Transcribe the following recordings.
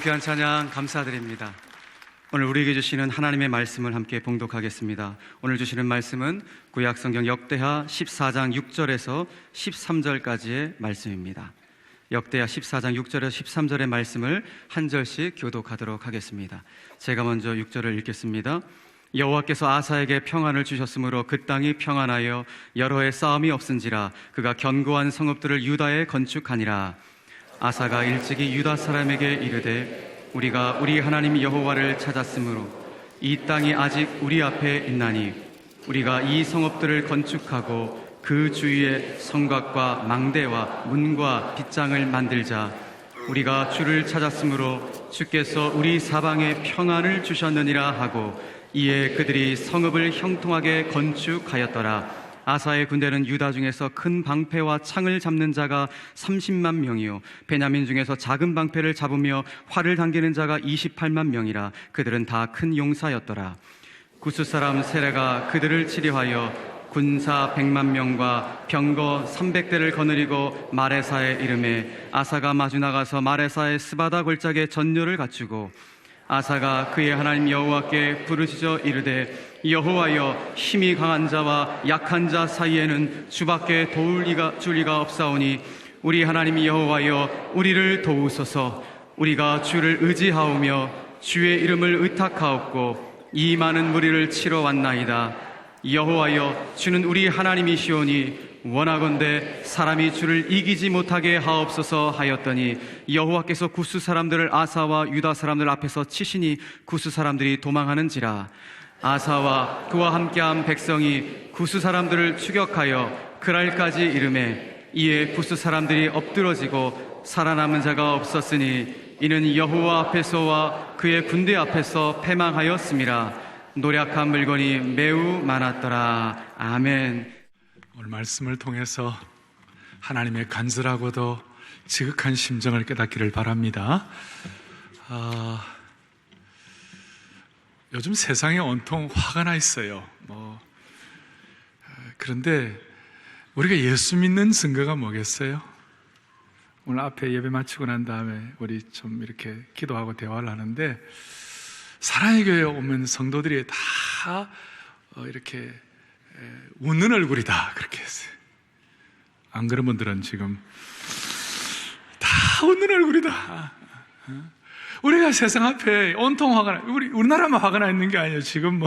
귀한 찬양 감사드립니다. 오늘 우리에게 주시는 하나님의 말씀을 함께 봉독하겠습니다. 오늘 주시는 말씀은 구약성경 역대하 14장 6절에서 13절까지의 말씀입니다. 역대하 14장 6절에서 13절의 말씀을 한 절씩 교독하도록 하겠습니다. 제가 먼저 6절을 읽겠습니다. 여호와께서 아사에게 평안을 주셨으므로 그 땅이 평안하여 여러 해 싸움이 없은지라 그가 견고한 성읍들을 유다에 건축하니라. 아사가 일찍이 유다 사람에게 이르되 우리가 우리 하나님 여호와를 찾았으므로 이 땅이 아직 우리 앞에 있나니 우리가 이 성읍들을 건축하고 그 주위에 성곽과 망대와 문과 빗장을 만들자. 우리가 주를 찾았으므로 주께서 우리 사방에 평안을 주셨느니라 하고 이에 그들이 성읍을 형통하게 건축하였더라. 아사의 군대는 유다 중에서 큰 방패와 창을 잡는 자가 30만 명이요 베냐민 중에서 작은 방패를 잡으며 활을 당기는 자가 28만 명이라. 그들은 다 큰 용사였더라. 구스 사람 세레가 그들을 치료하여 군사 100만 명과 병거 300대를 거느리고 마레사에 이르매 아사가 마주 나가서 마레사의 스바다 골짜기에 전열을 갖추고 아사가 그의 하나님 여호와께 부르짖어 이르되 여호와여, 힘이 강한 자와 약한 자 사이에는 주밖에 도울 줄 리가 없사오니 우리 하나님 여호와여, 우리를 도우소서. 우리가 주를 의지하오며 주의 이름을 의탁하옵고 이 많은 무리를 치러 왔나이다. 여호와여, 주는 우리 하나님이시오니 원하건대 사람이 주를 이기지 못하게 하옵소서 하였더니 여호와께서 구스 사람들을 아사와 유다 사람들 앞에서 치시니 구스 사람들이 도망하는지라. 아사와 그와 함께한 백성이 구스 사람들을 추격하여 그랄까지 이르매 이에 구스 사람들이 엎드러지고 살아남은 자가 없었으니 이는 여호와 앞에서와 그의 군대 앞에서 패망하였음이라. 노력한 물건이 매우 많았더라. 아멘. 오늘 말씀을 통해서 하나님의 간절하고도 지극한 심정을 깨닫기를 바랍니다. 요즘 세상에 온통 화가 나 있어요. 그런데 우리가 예수 믿는 증거가 뭐겠어요? 오늘 앞에 예배 마치고 난 다음에 우리 좀 이렇게 기도하고 대화를 하는데 사랑의 교회에 오면 성도들이 다 이렇게 웃는 얼굴이다 그렇게 했어요. 안 그런 분들은 지금 다 웃는 얼굴이다. 우리가 세상 앞에 온통 화가 나, 우리나라만 화가 나 있는 게 아니에요. 지금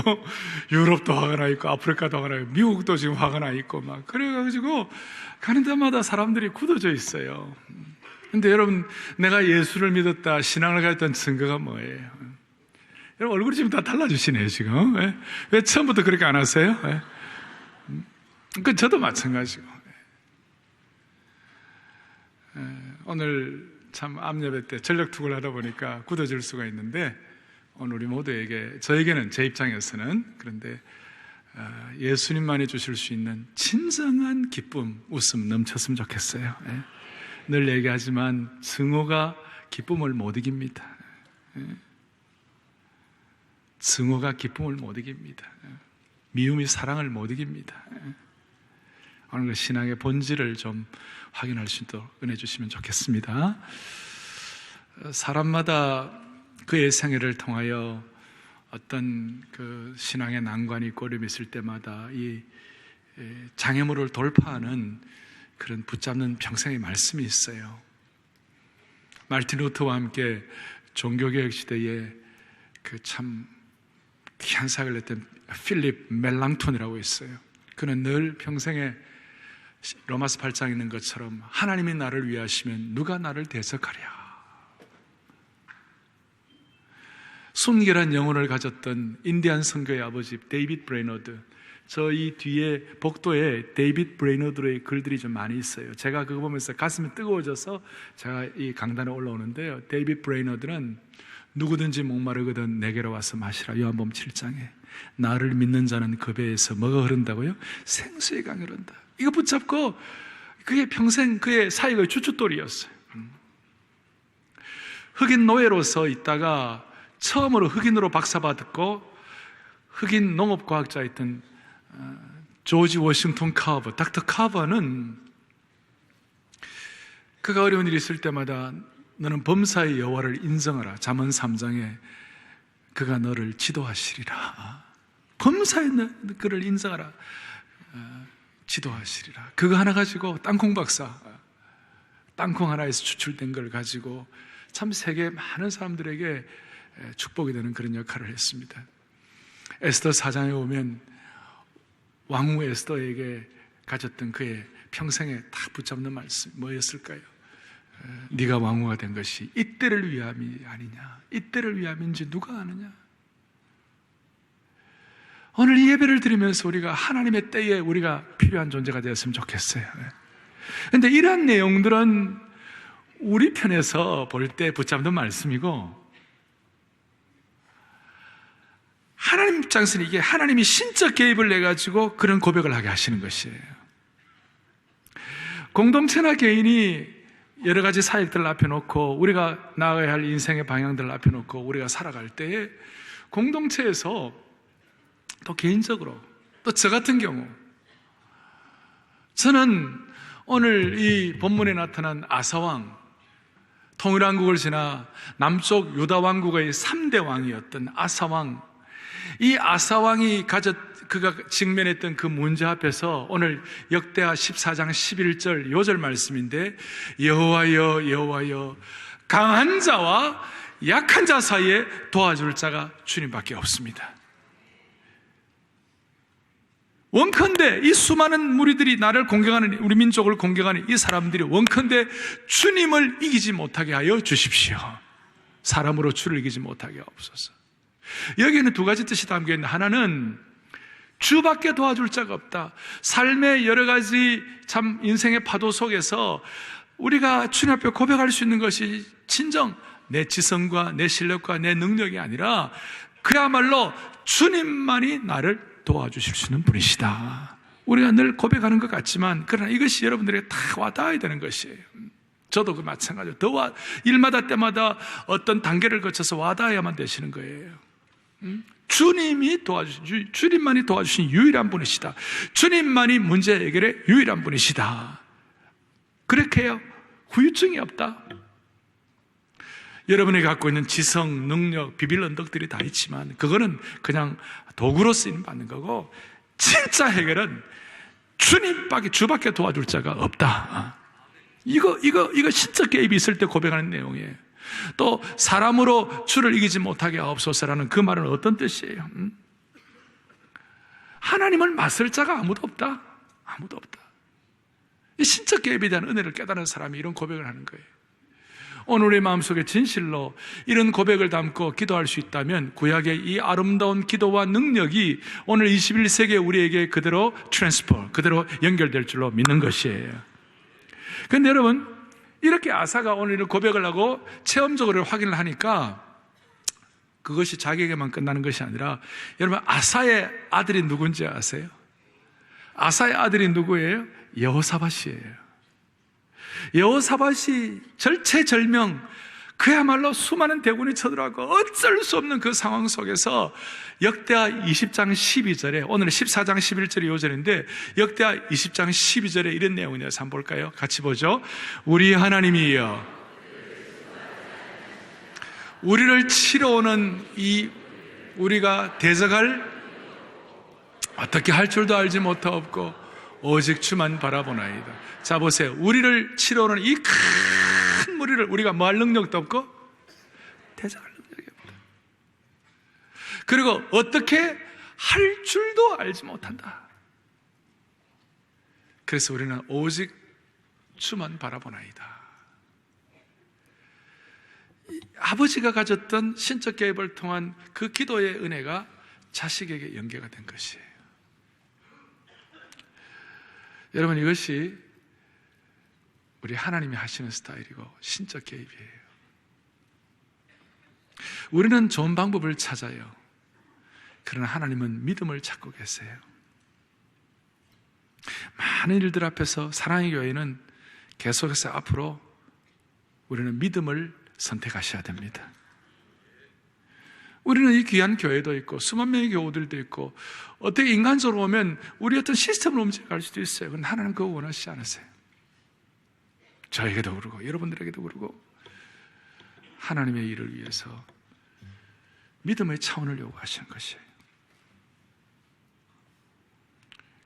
유럽도 화가 나 있고 아프리카도 화가 나 있고 미국도 지금 화가 나 있고 막 그래가지고 가는 데마다 사람들이 굳어져 있어요. 근데 여러분, 내가 예수를 믿었다, 신앙을 가졌던 증거가 뭐예요? 여러분 얼굴이 지금 다 달라지시네요 지금. 왜 처음부터 그렇게 안 하세요? 저도 마찬가지고. 오늘 참 암예배 때 전력 투구를 하다 보니까 굳어질 수가 있는데 오늘 우리 모두에게, 저에게는 제 입장에서는 그런데 예수님만이 주실 수 있는 진정한 기쁨, 웃음 넘쳤으면 좋겠어요. 늘 얘기하지만 증오가 기쁨을 못 이깁니다. 증오가 기쁨을 못 이깁니다. 미움이 사랑을 못 이깁니다. 오늘 그 신앙의 본질을 좀 확인할 수 있도록 은혜 주시면 좋겠습니다. 사람마다 그의 생애를 통하여 어떤 그 신앙의 난관이 있고 어려움이 있을 때마다 이 장애물을 돌파하는 그런 붙잡는 평생의 말씀이 있어요. 마르틴 루터와 함께 종교개혁 시대에 그 참 귀한 사역을 했던 필립 멜랑톤이라고 있어요. 그는 늘 평생에 로마서 8장에 있는 것처럼 하나님이 나를 위하시면 누가 나를 대적하랴. 순결한 영혼을 가졌던 인디안 선교의 아버지 데이빗 브레이너드, 저희 뒤에 복도에 데이빗 브레이너드의 글들이 좀 많이 있어요. 제가 그거 보면서 가슴이 뜨거워져서 제가 이 강단에 올라오는데요. 데이빗 브레이너드는 누구든지 목마르거든 내게로 와서 마시라. 요한복음 7장에 나를 믿는 자는 그 배에서 뭐가 흐른다고요? 생수의 강이 흐른다. 이거 붙잡고 그게 평생 그의 사역의 주춧돌이었어요. 흑인 노예로서 있다가 처음으로 흑인으로 박사받았고 흑인 농업과학자였던 조지 워싱턴 카버, 닥터 카버는 그가 어려운 일이 있을 때마다 너는 범사의 여호와를 인정하라. 잠언 3장에 그가 너를 지도하시리라. 범사의 그를 인정하라. 지도하시리라. 그거 하나 가지고 땅콩 박사, 땅콩 하나에서 추출된 걸 가지고 참 세계 많은 사람들에게 축복이 되는 그런 역할을 했습니다. 에스더 4장에 오면 왕후 에스더에게 가졌던 그의 평생에 딱 붙잡는 말씀 뭐였을까요? 네가 왕후가 된 것이 이때를 위함이 아니냐, 이때를 위함인지 누가 아느냐. 오늘 이 예배를 드리면서 우리가 하나님의 때에 우리가 필요한 존재가 되었으면 좋겠어요. 그런데 이러한 내용들은 우리 편에서 볼 때 붙잡는 말씀이고, 하나님 입장에서는 이게 하나님이 신적 개입을 내가지고 그런 고백을 하게 하시는 것이에요. 공동체나 개인이 여러 가지 사역들을 앞에 놓고 우리가 나아가야 할 인생의 방향들을 앞에 놓고 우리가 살아갈 때에 공동체에서 또 개인적으로 또 저 같은 경우, 저는 오늘 이 본문에 나타난 아사왕, 통일왕국을 지나 남쪽 유다 왕국의 3대 왕이었던 아사왕, 이 아사왕이 그가 직면했던 그 문제 앞에서 오늘 역대하 14장 11절 요절 말씀인데, 여호와여 여호와여 강한 자와 약한 자 사이에 도와줄 자가 주님밖에 없습니다. 원컨대 이 수많은 무리들이 나를 공경하는, 우리 민족을 공경하는 이 사람들이 원컨대 주님을 이기지 못하게 하여 주십시오. 사람으로 주를 이기지 못하게 하옵소서. 여기에는 두 가지 뜻이 담겨있는데, 하나는 주밖에 도와줄 자가 없다. 삶의 여러 가지 참 인생의 파도 속에서 우리가 주님 앞에 고백할 수 있는 것이 진정 내 지성과 내 실력과 내 능력이 아니라 그야말로 주님만이 나를 도와주실 수 있는 분이시다. 우리가 늘 고백하는 것 같지만, 그러나 이것이 여러분들에게 다 와닿아야 되는 것이에요. 저도 그 마찬가지로 일마다 때마다 어떤 단계를 거쳐서 와닿아야만 되시는 거예요. 주님만이 도와주신 유일한 분이시다. 주님만이 문제 해결의 유일한 분이시다. 그렇게 해요. 후유증이 없다. 여러분이 갖고 있는 지성, 능력, 비빌 언덕들이 다 있지만 그거는 그냥 도구로 쓰임 받는 거고, 진짜 해결은 주밖에 도와줄 자가 없다. 이거 신적 개입이 있을 때 고백하는 내용이에요. 또 사람으로 주를 이기지 못하게 하옵소서라는 그 말은 어떤 뜻이에요? 하나님을 맞설 자가 아무도 없다. 아무도 없다. 이 신적 개입에 대한 은혜를 깨달은 사람이 이런 고백을 하는 거예요. 오늘 우리 마음속에 진실로 이런 고백을 담고 기도할 수 있다면 구약의 이 아름다운 기도와 능력이 오늘 21세기에 우리에게 그대로 그대로 연결될 줄로 믿는 것이에요. 그런데 여러분, 이렇게 아사가 오늘 이런 고백을 하고 체험적으로 확인을 하니까 그것이 자기에게만 끝나는 것이 아니라, 여러분, 아사의 아들이 누군지 아세요? 아사의 아들이 누구예요? 여호사밧이에요. 여호사밧이 절체절명, 그야말로 수많은 대군이 쳐들어가고 어쩔 수 없는 그 상황 속에서 역대하 20장 12절에, 오늘은 14장 11절이 요절인데 역대하 20장 12절에 이런 내용이네요. 한번 볼까요? 같이 보죠. 우리 하나님이여, 우리를 치러 오는 이 우리가 대적할 어떻게 할 줄도 알지 못하옵고 오직 주만 바라보나이다. 자, 보세요. 우리를 치러 오는 이 큰 무리를 우리가 뭐 할 능력도 없고 대적할 능력이 없다. 그리고 어떻게 할 줄도 알지 못한다. 그래서 우리는 오직 주만 바라보나이다. 아버지가 가졌던 신적 개입을 통한 그 기도의 은혜가 자식에게 연계가 된 것이에요. 여러분, 이것이 우리 하나님이 하시는 스타일이고 신적 개입이에요. 우리는 좋은 방법을 찾아요. 그러나 하나님은 믿음을 찾고 계세요. 많은 일들 앞에서 사랑의 교회는 계속해서 앞으로 우리는 믿음을 선택하셔야 됩니다. 우리는 이 귀한 교회도 있고 수만 명의 교우들도 있고 어떻게 인간적으로 보면 우리 어떤 시스템을 움직여갈 수도 있어요. 그런데 하나님은 그거 원하시지 않으세요. 저에게도 그러고 여러분들에게도 그러고 하나님의 일을 위해서 믿음의 차원을 요구하시는 것이에요.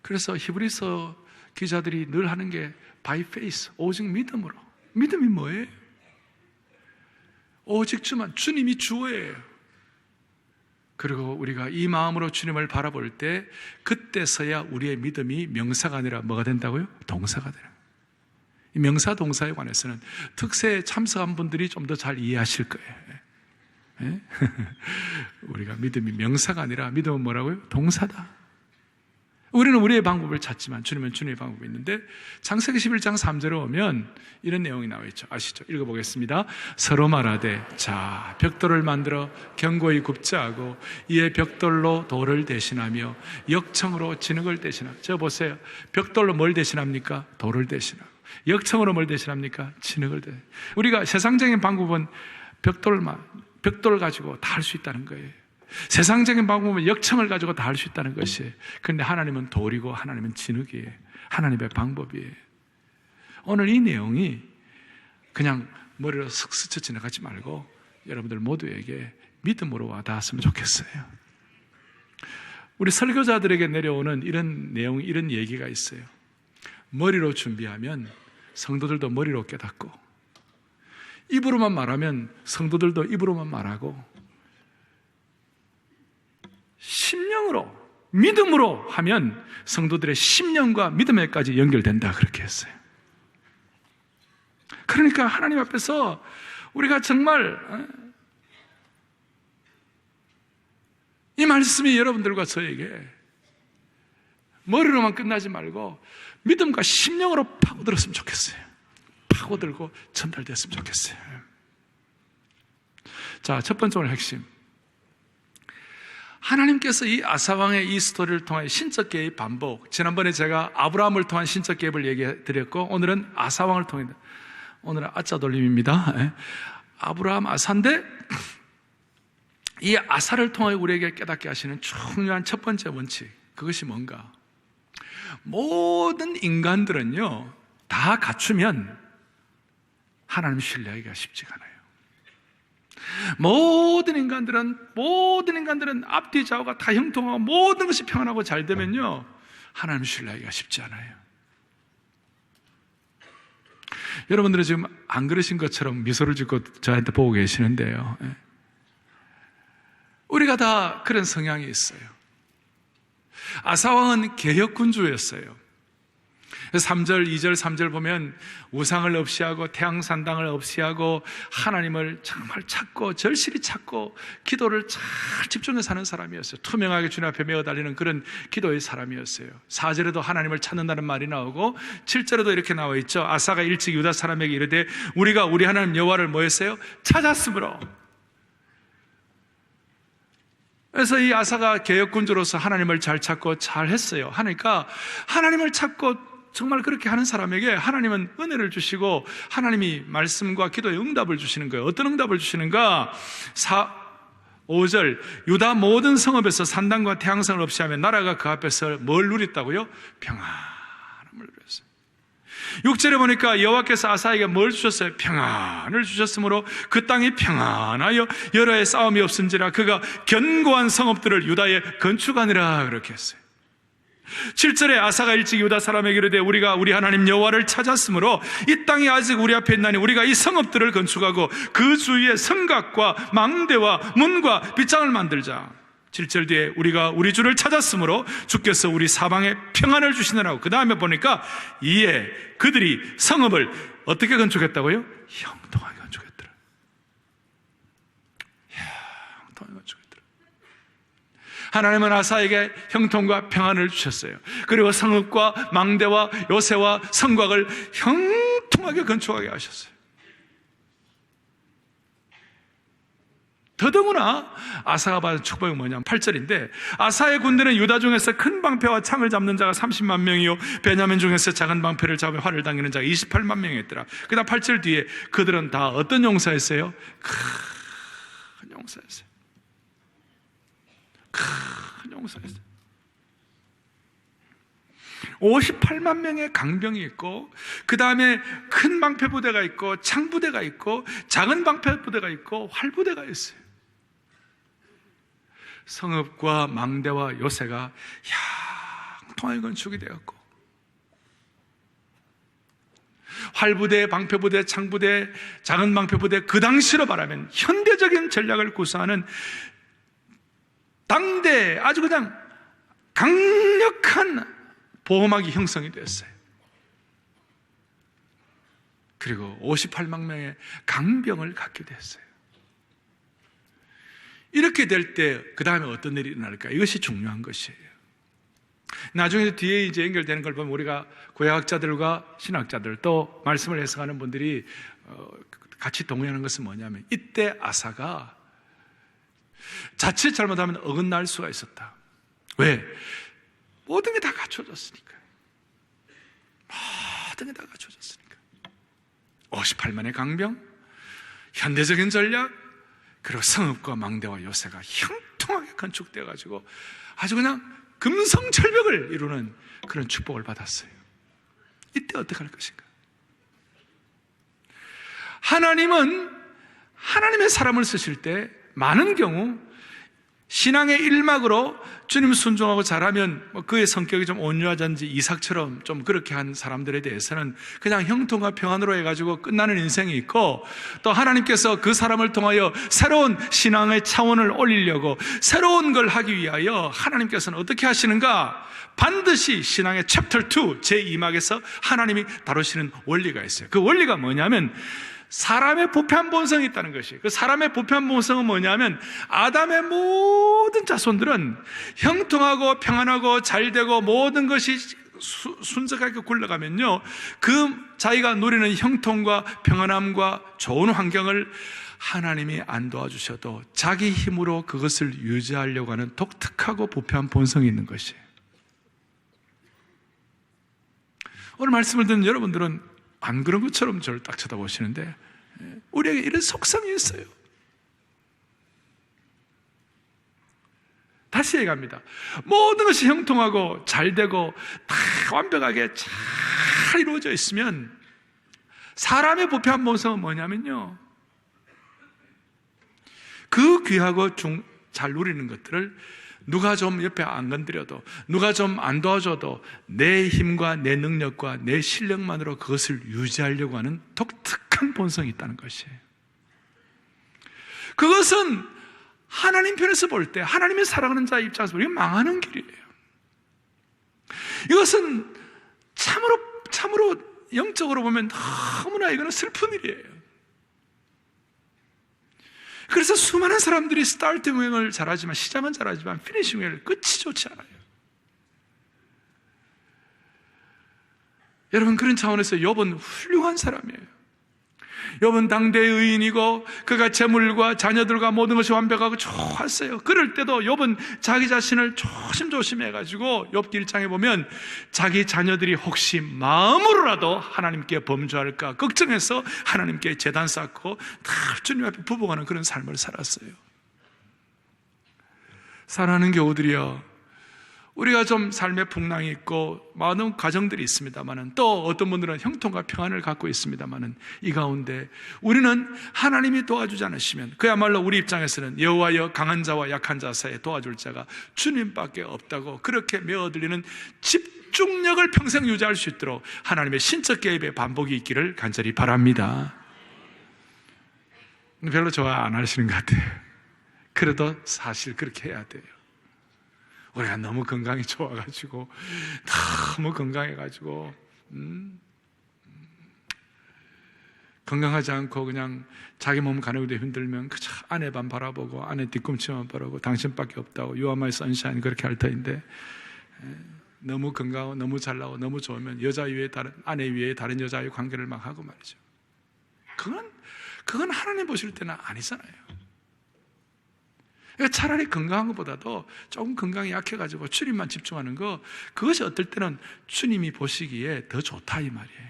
그래서 히브리서 기자들이 늘 하는 게 by faith, 오직 믿음으로. 믿음이 뭐예요? 오직 주만, 주님이 주예요. 그리고 우리가 이 마음으로 주님을 바라볼 때 그때서야 우리의 믿음이 명사가 아니라 뭐가 된다고요? 동사가 되는 거예요. 이 명사 동사에 관해서는 특세에 참석한 분들이 좀 더 잘 이해하실 거예요. 예? 우리가 믿음이 명사가 아니라 믿음은 뭐라고요? 동사다. 우리는 우리의 방법을 찾지만 주님은 주님의 방법이 있는데 창세기 11장 3절에 오면 이런 내용이 나와 있죠. 아시죠? 읽어보겠습니다. 서로 말하되 자 벽돌을 만들어 견고히 굽자 하고 이에 벽돌로 돌을 대신하며 역청으로 진흙을 대신하고. 저 보세요. 벽돌로 뭘 대신합니까? 돌을 대신하고. 역청으로 뭘 대신합니까? 진흙을 대신하고. 우리가 세상적인 방법은 벽돌을 가지고 다 할 수 있다는 거예요. 세상적인 방법은 역청을 가지고 다 할 수 있다는 것이에요. 그런데 하나님은 돌이고 하나님은 진흙이에요. 하나님의 방법이에요. 오늘 이 내용이 그냥 머리로 슥 스쳐 지나가지 말고 여러분들 모두에게 믿음으로 와닿았으면 좋겠어요. 우리 설교자들에게 내려오는 이런 내용, 이런 얘기가 있어요. 머리로 준비하면 성도들도 머리로 깨닫고, 입으로만 말하면 성도들도 입으로만 말하고, 심령으로, 믿음으로 하면 성도들의 심령과 믿음에까지 연결된다, 그렇게 했어요. 그러니까 하나님 앞에서 우리가 정말 이 말씀이 여러분들과 저에게 머리로만 끝나지 말고 믿음과 심령으로 파고들었으면 좋겠어요. 파고들고 전달됐으면 좋겠어요. 자, 첫 번째 오늘 핵심. 하나님께서 이 아사왕의 이 스토리를 통해 신적 개입 반복. 지난번에 제가 아브라함을 통한 신적 개입을 얘기해 드렸고, 오늘은 아사왕을 통해, 오늘은 아짜 돌림입니다. 아브라함 아사인데 이 아사를 통해 우리에게 깨닫게 하시는 중요한 첫 번째 원칙, 그것이 뭔가? 모든 인간들은요 다 갖추면 하나님 신뢰하기가 쉽지가 않아요. 모든 인간들은 앞뒤 좌우가 다 형통하고 모든 것이 평안하고 잘 되면요 하나님 신뢰하기가 쉽지 않아요. 여러분들은 지금 안 그러신 것처럼 미소를 짓고 저한테 보고 계시는데요, 우리가 다 그런 성향이 있어요. 아사왕은 개혁군주였어요. 3절, 2절, 3절 보면 우상을 없이하고 태양산당을 없이하고 하나님을 정말 찾고 절실히 찾고 기도를 잘 집중해서 하는 사람이었어요. 투명하게 주님 앞에 메어 달리는 그런 기도의 사람이었어요. 4절에도 하나님을 찾는다는 말이 나오고 7절에도 이렇게 나와 있죠. 아사가 일찍 유다 사람에게 이르되 우리가 우리 하나님 여호와를 뭐 했어요? 찾았으므로. 그래서 이 아사가 개혁군주로서 하나님을 잘 찾고 잘 했어요. 하니까 하나님을 찾고 정말 그렇게 하는 사람에게 하나님은 은혜를 주시고 하나님이 말씀과 기도에 응답을 주시는 거예요. 어떤 응답을 주시는가? 5절 유다 모든 성읍에서 산당과 태양성을 없이 하면 나라가 그 앞에서 뭘 누렸다고요? 평안함을 누렸어요. 6절에 보니까 여호와께서 아사에게 뭘 주셨어요? 평안을 주셨으므로 그 땅이 평안하여 여러 해 싸움이 없은지라 그가 견고한 성읍들을 유다에 건축하니라 그렇게 했어요. 7절에 아사가 일찍 유다 사람에게 이르되 우리가 우리 하나님 여호와를 찾았으므로 이 땅이 아직 우리 앞에 있나니 우리가 이 성읍들을 건축하고 그 주위에 성곽과 망대와 문과 빗장을 만들자. 7절 뒤에 우리가 우리 주를 찾았으므로 주께서 우리 사방에 평안을 주시느라고. 그 다음에 보니까 이에 그들이 성읍을 어떻게 건축했다고요? 형통하게 건축했더라. 형통하게 건축했더라. 하나님은 아사에게 형통과 평안을 주셨어요. 그리고 성읍과 망대와 요새와 성곽을 형통하게 건축하게 하셨어요. 더더구나 아사가 받은 축복이 뭐냐면 8절인데 아사의 군대는 유다 중에서 큰 방패와 창을 잡는 자가 30만 명이요 베냐민 중에서 작은 방패를 잡아 활을 당기는 자가 28만 명이었더라. 그 다음 8절 뒤에 그들은 다 어떤 용사였어요? 큰 용사였어요. 큰 용사였어요. 58만 명의 강병이 있고, 그 다음에 큰 방패부대가 있고, 창부대가 있고, 작은 방패부대가 있고, 활부대가 있어요. 성읍과 망대와 요새가 형통하게 건축이 되었고, 활부대, 방패부대, 창부대, 작은 방패부대, 그 당시로 말하면 현대적인 전략을 구사하는 당대 아주 그냥 강력한 보호막이 형성이 됐어요. 그리고 58만 명의 강병을 갖게 됐어요. 이렇게 될 때 그 다음에 어떤 일이 일어날까? 이것이 중요한 것이에요. 나중에 뒤에 이제 연결되는 걸 보면 우리가 구약학자들과 신학자들 또 말씀을 해석하는 분들이 같이 동의하는 것은 뭐냐면, 이때 아사가 자칫 잘못하면 어긋날 수가 있었다. 왜? 모든 게 다 갖춰졌으니까. 모든 게 다 갖춰졌으니까. 58만의 강병, 현대적인 전략, 그리고 성읍과 망대와 요새가 형통하게 건축되어 가지고 아주 그냥 금성철벽을 이루는 그런 축복을 받았어요. 이때 어떻게 할 것인가? 하나님은 하나님의 사람을 쓰실 때 많은 경우 신앙의 일막으로 주님 순종하고 잘하면 그의 성격이 좀 온유하든지 이삭처럼 좀 그렇게 한 사람들에 대해서는 그냥 형통과 평안으로 해가지고 끝나는 인생이 있고, 또 하나님께서 그 사람을 통하여 새로운 신앙의 차원을 올리려고 새로운 걸 하기 위하여 하나님께서는 어떻게 하시는가? 반드시 신앙의 챕터 2 제2막에서 하나님이 다루시는 원리가 있어요. 그 원리가 뭐냐면 사람의 부패한 본성이 있다는 것이, 그 사람의 부패한 본성은 뭐냐면 아담의 모든 자손들은 형통하고 평안하고 잘되고 모든 것이 순적하게 굴러가면요, 그 자기가 누리는 형통과 평안함과 좋은 환경을 하나님이 안 도와주셔도 자기 힘으로 그것을 유지하려고 하는 독특하고 부패한 본성이 있는 것이에요. 오늘 말씀을 듣는 여러분들은 안 그런 것처럼 저를 딱 쳐다보시는데, 우리에게 이런 속성이 있어요. 다시 얘기합니다. 모든 것이 형통하고 잘되고 다 완벽하게 잘 이루어져 있으면 사람의 부패한 본성은 뭐냐면요, 그 귀하고 잘 누리는 것들을 누가 좀 옆에 안 건드려도, 누가 좀 안 도와줘도 내 힘과 내 능력과 내 실력만으로 그것을 유지하려고 하는 독특한 본성이 있다는 것이에요. 그것은 하나님 편에서 볼 때, 하나님의 사랑하는 자의 입장에서 보면 망하는 길이에요. 이것은 참으로 영적으로 보면 너무나 이거는 슬픈 일이에요. 그래서 수많은 사람들이 스타트 모형을 잘하지만, 시작은 잘하지만 피니싱 모형을 끝이 좋지 않아요. 여러분, 그런 차원에서 욥은 훌륭한 사람이에요. 욥은 당대의 의인이고 그가 재물과 자녀들과 모든 것이 완벽하고 좋았어요. 그럴 때도 욥은 자기 자신을 조심조심 해가지고 욥기 1장에 보면 자기 자녀들이 혹시 마음으로라도 하나님께 범죄할까 걱정해서 하나님께 제단 쌓고 다 주님 앞에 부복하는 그런 삶을 살았어요. 사랑하는 교우들이여, 우리가 좀 삶의 풍랑이 있고 많은 가정들이 있습니다만은, 또 어떤 분들은 형통과 평안을 갖고 있습니다만은, 이 가운데 우리는 하나님이 도와주지 않으시면 그야말로 우리 입장에서는 여호와여 강한 자와 약한 자 사이에 도와줄 자가 주님밖에 없다고 그렇게 메어들리는 집중력을 평생 유지할 수 있도록 하나님의 신적 개입의 반복이 있기를 간절히 바랍니다. 별로 좋아 안 하시는 것 같아요. 그래도 사실 그렇게 해야 돼요. 우리가 너무 건강이 좋아가지고, 너무 건강해가지고, 건강하지 않고 그냥 자기 몸 가누기도 힘들면 그저 아내 반 바라보고 아내 뒤꿈치만 바라보고 당신밖에 없다고 You are my sunshine 그렇게 할 터인데, 너무 건강하고 너무 잘나고 너무 좋으면 여자 위에 아내 위에 다른 여자의 관계를 막 하고 말이죠. 그건 하나님 보실 때는 아니잖아요. 그러니까 차라리 건강한 것보다도 조금 건강이 약해가지고 주님만 집중하는 거, 그것이 어떨 때는 주님이 보시기에 더 좋다 이 말이에요.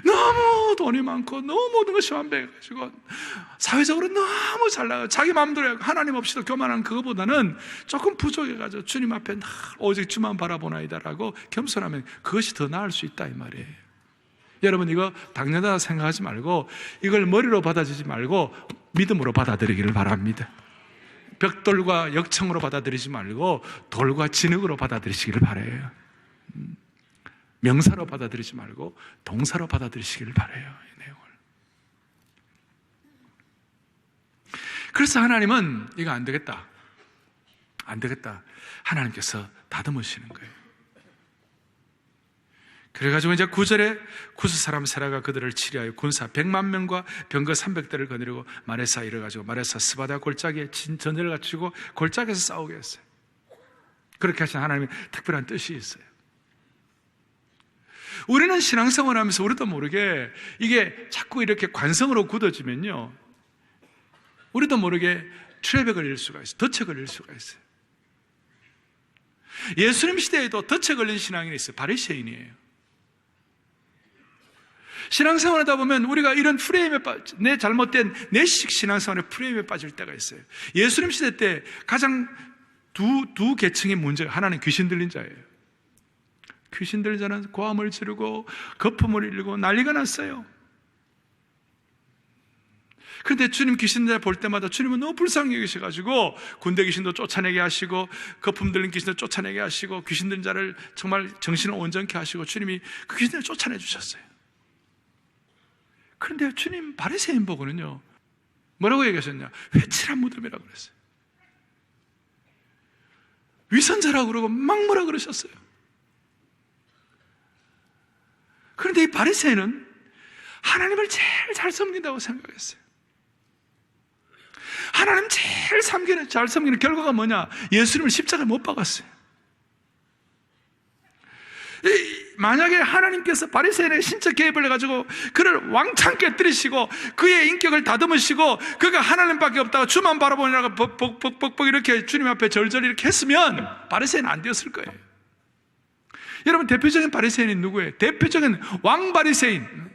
너무 돈이 많고 너무 모든 것이 완벽해가지고 사회적으로 너무 잘 나가고 자기 마음대로 하나님 없이도 교만한 그거보다는 조금 부족해가지고 주님 앞에 늘 오직 주만 바라보나이다라고 겸손하면 그것이 더 나을 수 있다 이 말이에요. 여러분, 이거 당연하다 생각하지 말고 이걸 머리로 받아들이지 말고 믿음으로 받아들이기를 바랍니다. 벽돌과 역청으로 받아들이지 말고 돌과 진흙으로 받아들이시기를 바라요. 명사로 받아들이지 말고 동사로 받아들이시기를 바라요, 이 내용을. 그래서 하나님은 이거 안 되겠다, 안 되겠다, 하나님께서 다듬으시는 거예요. 그래가지고 이제 9절에 구스 사람 세라가 그들을 치리하여 군사 100만 명과 병거 300대를 거느리고 마레사에 이르가지고 마레사 스바다 골짜기에 전쟁을 갖추고 골짜기에서 싸우게 했어요. 그렇게 하신 하나님의 특별한 뜻이 있어요. 우리는 신앙생활 하면서 우리도 모르게 이게 자꾸 이렇게 관성으로 굳어지면요, 우리도 모르게 트랩에 걸릴 수가 있어요. 덫에 걸릴 수가 있어요. 예수님 시대에도 덫에 걸린 신앙인이 있어요. 바리새인이에요. 신앙생활 하다 보면 우리가 이런 프레임에 내 잘못된 내식 신앙생활의 프레임에 빠질 때가 있어요. 예수님 시대 때 가장 두 계층의 문제가, 하나는 귀신 들린 자예요. 귀신 들린 자는 고함을 지르고 거품을 일고 난리가 났어요. 그런데 주님 귀신 들린 자 볼 때마다 주님은 너무 불쌍히 여기셔가지고 군대 귀신도 쫓아내게 하시고 거품 들린 귀신도 쫓아내게 하시고 귀신 들린 자를 정말 정신을 온전케 하시고 주님이 그 귀신들을 쫓아내 주셨어요. 그런데 주님 바리새인 보고는요, 뭐라고 얘기하셨냐? 회칠한 무덤이라고 그랬어요. 위선자라고 그러고 막 뭐라 그러셨어요. 그런데 이 바리새인은 하나님을 제일 잘 섬긴다고 생각했어요. 하나님 제일 잘 섬기는 결과가 뭐냐? 예수님을 십자가에 못 박았어요. 만약에 하나님께서 바리새인의 신적 개입을 해가지고 그를 왕창 깨뜨리시고 그의 인격을 다듬으시고 그가 하나님밖에 없다고 주만 바라보느라고 벅벅벅벅 이렇게 주님 앞에 절절 이렇게 했으면 바리새인은 안 되었을 거예요. 여러분, 대표적인 바리새인이 누구예요? 대표적인 왕 바리새인,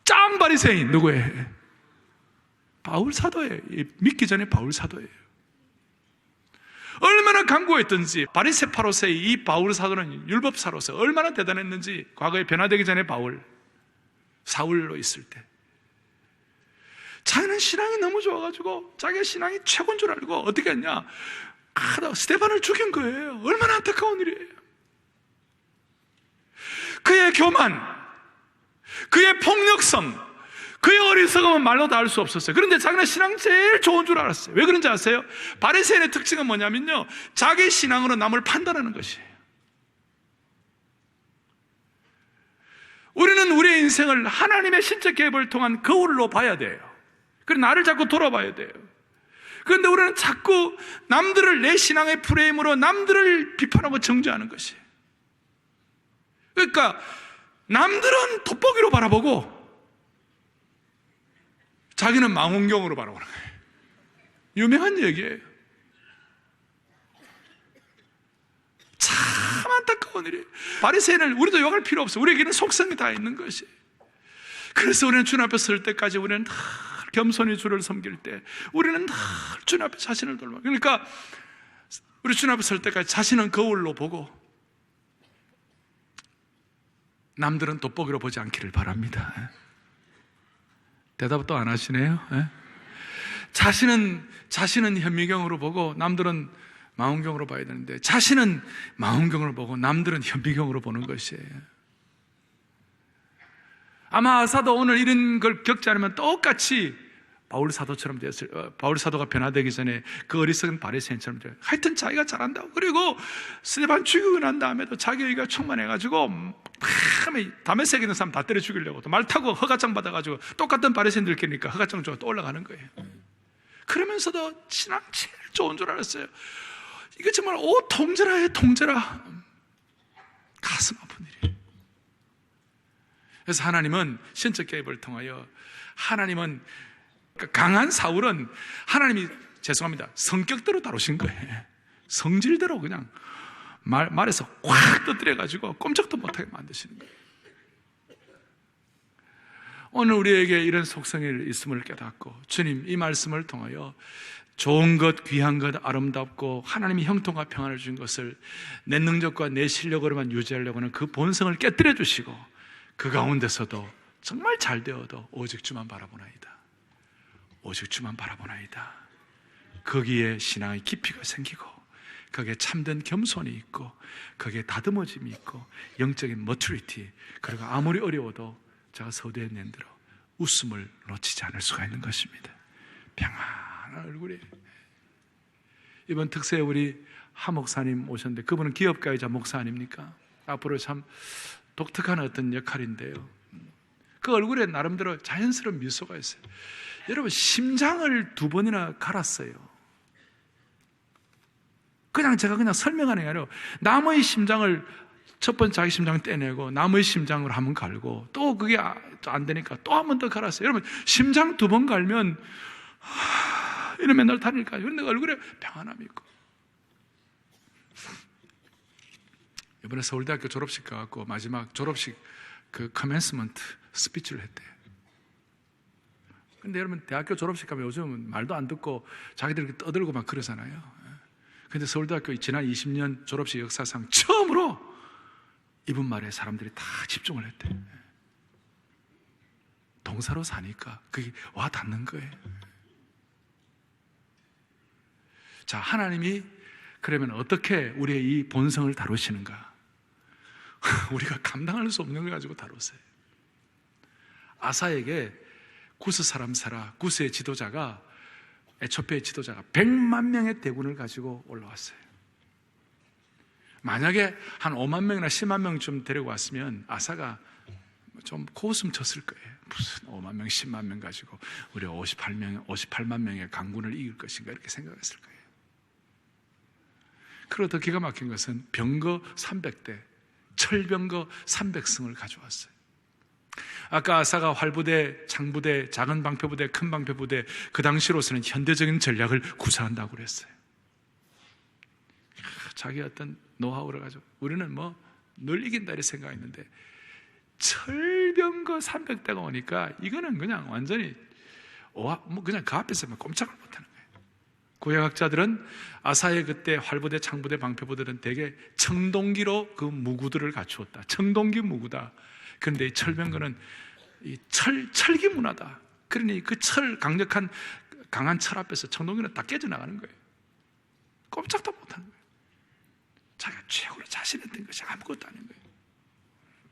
짱 바리새인 누구예요? 바울 사도예요. 믿기 전에 바울 사도예요. 얼마나 강구했던지, 바리새파로서의 이 바울 사도는 율법사로서 얼마나 대단했는지, 과거에 변화되기 전에 바울, 사울로 있을 때 자기는 신앙이 너무 좋아가지고 자기가 신앙이 최고인 줄 알고 어떻게 했냐? 스데반을 죽인 거예요. 얼마나 안타까운 일이에요. 그의 교만, 그의 폭력성, 그의 어리석음은 말로 다 할 수 없었어요. 그런데 자기는 신앙 제일 좋은 줄 알았어요. 왜 그런지 아세요? 바리새인의 특징은 뭐냐면요, 자기 신앙으로 남을 판단하는 것이에요. 우리는 우리의 인생을 하나님의 신적 개입을 통한 거울로 봐야 돼요. 그리고 나를 자꾸 돌아봐야 돼요. 그런데 우리는 자꾸 남들을 내 신앙의 프레임으로 남들을 비판하고 정죄하는 것이에요. 그러니까 남들은 돋보기로 바라보고 자기는 망원경으로 바라보는 거예요. 유명한 얘기예요. 참 안타까운 일이에요. 바리새인을 우리도 욕할 필요 없어요. 우리에게는 속성이 다 있는 것이에요. 그래서 우리는 주님 앞에 설 때까지 우리는 늘 겸손히 주를 섬길 때 우리는 늘 주님 앞에 자신을 돌봐. 그러니까 우리 주님 앞에 설 때까지 자신은 거울로 보고 남들은 돋보기로 보지 않기를 바랍니다. 대답 또 안 하시네요. 자신은 현미경으로 보고 남들은 망원경으로 봐야 되는데 자신은 망원경으로 보고 남들은 현미경으로 보는 것이에요. 아마 아사도 오늘 이런 걸 겪지 않으면 똑같이 바울 사도처럼 됐을, 바울 사도가 변화되기 전에 그 어리석은 바리새인처럼 돼요. 하여튼 자기가 잘한다고. 그리고 스데반 죽이고 난 다음에도 자기 의가 충만해가지고 다메섹에 있는 사람 다 때려 죽이려고 또 말 타고 허가장 받아가지고 똑같은 바리새인들 끼니까 허가장 주고 또 올라가는 거예요. 그러면서도 신앙 제일 좋은 줄 알았어요. 이게 정말 통제라예요, 통제라. 가슴 아픈 일이에요. 그래서 하나님은 신적 개입을 통하여 하나님은 강한 사울은 하나님이 죄송합니다 성격대로 다루신 거예요. 성질대로 그냥 말에서 확 터뜨려가지고 꼼짝도 못하게 만드시는 거예요. 오늘 우리에게 이런 속성이 있음을 깨닫고 주님 이 말씀을 통하여 좋은 것, 귀한 것, 아름답고 하나님이 형통과 평안을 주신 것을 내 능력과 내 실력으로만 유지하려고 하는 그 본성을 깨뜨려 주시고 그 가운데서도 정말 잘 되어도 오직 주만 바라보나이다. 오직 주만 바라보나이다. 거기에 신앙의 깊이가 생기고 거기에 참된 겸손이 있고 거기에 다듬어짐이 있고 영적인 머추리티, 그리고 아무리 어려워도 제가 서두에 낸 대로 웃음을 놓치지 않을 수가 있는 것입니다. 평안한 얼굴에. 이번 특세에 우리 하 목사님 오셨는데 그분은 기업가이자 목사 아닙니까? 앞으로 참 독특한 어떤 역할인데요, 그 얼굴에 나름대로 자연스러운 미소가 있어요. 여러분, 심장을 2번이나 갈았어요. 그냥 제가 그냥 설명하는 게 아니라 남의 심장을 첫 번째 자기 심장 떼내고 남의 심장으로 한번 갈고 또 그게 안 되니까 또 한 번 더 갈았어요. 여러분, 심장 2번 갈면 이런 맨날 다닐까요? 그런데 얼굴에 평안함이 있고. 이번에 서울대학교 졸업식 가갖고 마지막 졸업식 그 커맨스먼트 스피치를 했대요. 근데 여러분, 대학교 졸업식 가면 요즘은 말도 안 듣고 자기들 떠들고 막 그러잖아요. 근데 서울대학교 지난 20년 졸업식 역사상 처음으로 이분 말에 사람들이 다 집중을 했대. 동사로 사니까 그게 와 닿는 거예요. 자, 하나님이 그러면 어떻게 우리의 이 본성을 다루시는가? 우리가 감당할 수 없는 걸 가지고 다뤘어요. 아사에게 구스 사람 사라, 구스의 지도자가, 에초피아의 지도자가 100만 명의 대군을 가지고 올라왔어요. 만약에 한 5만 명이나 10만 명쯤 데리고 왔으면 아사가 좀 코웃음 쳤을 거예요. 무슨 5만 명, 10만 명 가지고 우리 58만 명의 강군을 이길 것인가, 이렇게 생각했을 거예요. 그리고 더 기가 막힌 것은 병거 300대, 철병거 300승을 가져왔어요. 아까 아사가 활부대, 장부대, 작은 방패부대, 큰 방패부대, 그 당시로서는 현대적인 전략을 구사한다고 그랬어요. 자기 어떤 노하우를 가지고 우리는 뭐 늘 이긴다 이렇게 생각했는데 철병거 300대가 오니까 이거는 그냥 완전히 그냥 그 앞에서 꼼짝을 못하는 거예요. 구약학자들은 아사의 그때 활부대, 창부대, 방패부대는 대개 청동기로 그 무구들을 갖추었다. 청동기 무구다. 그런데 이 철병거는 이 철기 문화다. 그러니 그 강력한 강한 철 앞에서 청동기는 다 깨져나가는 거예요. 꼼짝도 못하는 거예요. 자기가 최고로 자신했던 것이 아무것도 아닌 거예요.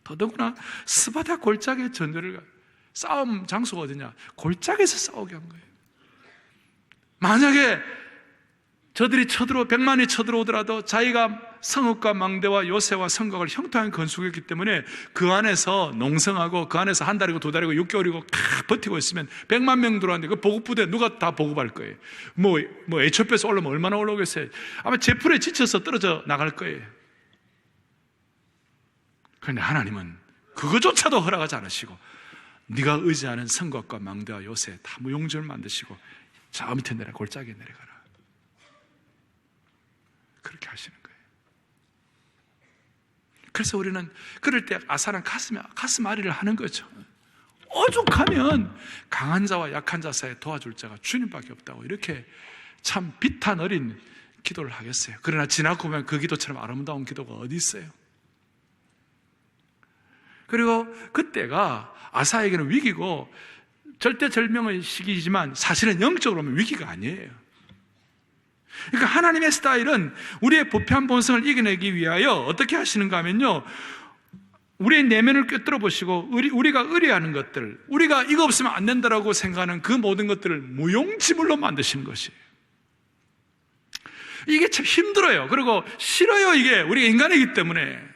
더더구나 스바다 골짜기의 전투를, 싸움 장소가 어디냐? 골짜기에서 싸우게 한 거예요. 만약에 저들이 100만이 쳐들어오더라도 자기가 성읍과 망대와 요새와 성곽을 형통하게 건축했기 때문에 그 안에서 농성하고 그 안에서 한 달이고 2달이고 6개월이고 다 버티고 있으면 100만 명 들어왔는데 그 보급부대 누가 다 보급할 거예요? 뭐 에초피아에서 올라오면 얼마나 올라오겠어요? 아마 제풀에 지쳐서 떨어져 나갈 거예요. 그런데 하나님은 그거조차도 허락하지 않으시고 네가 의지하는 성곽과 망대와 요새 다 무용지를 만드시고 저 밑에 골짜기에 내려가라. 그렇게 하시는 거예요. 그래서 우리는 그럴 때 아사는 가슴 아리를 하는 거죠. 오죽하면 강한 자와 약한 자 사이에 도와줄 자가 주님밖에 없다고 이렇게 참 비탄 어린 기도를 하겠어요. 그러나 지나고 보면 그 기도처럼 아름다운 기도가 어디 있어요? 그리고 그때가 아사에게는 위기고 절대절명의 시기이지만 사실은 영적으로 보면 위기가 아니에요. 그러니까 하나님의 스타일은 우리의 부패한 본성을 이겨내기 위하여 어떻게 하시는가 하면요, 우리의 내면을 꿰뚫어 보시고 우리가 의뢰하는 것들, 우리가 이거 없으면 안 된다라고 생각하는 그 모든 것들을 무용지물로 만드시는 것이에요. 이게 참 힘들어요. 그리고 싫어요. 이게 우리가 인간이기 때문에.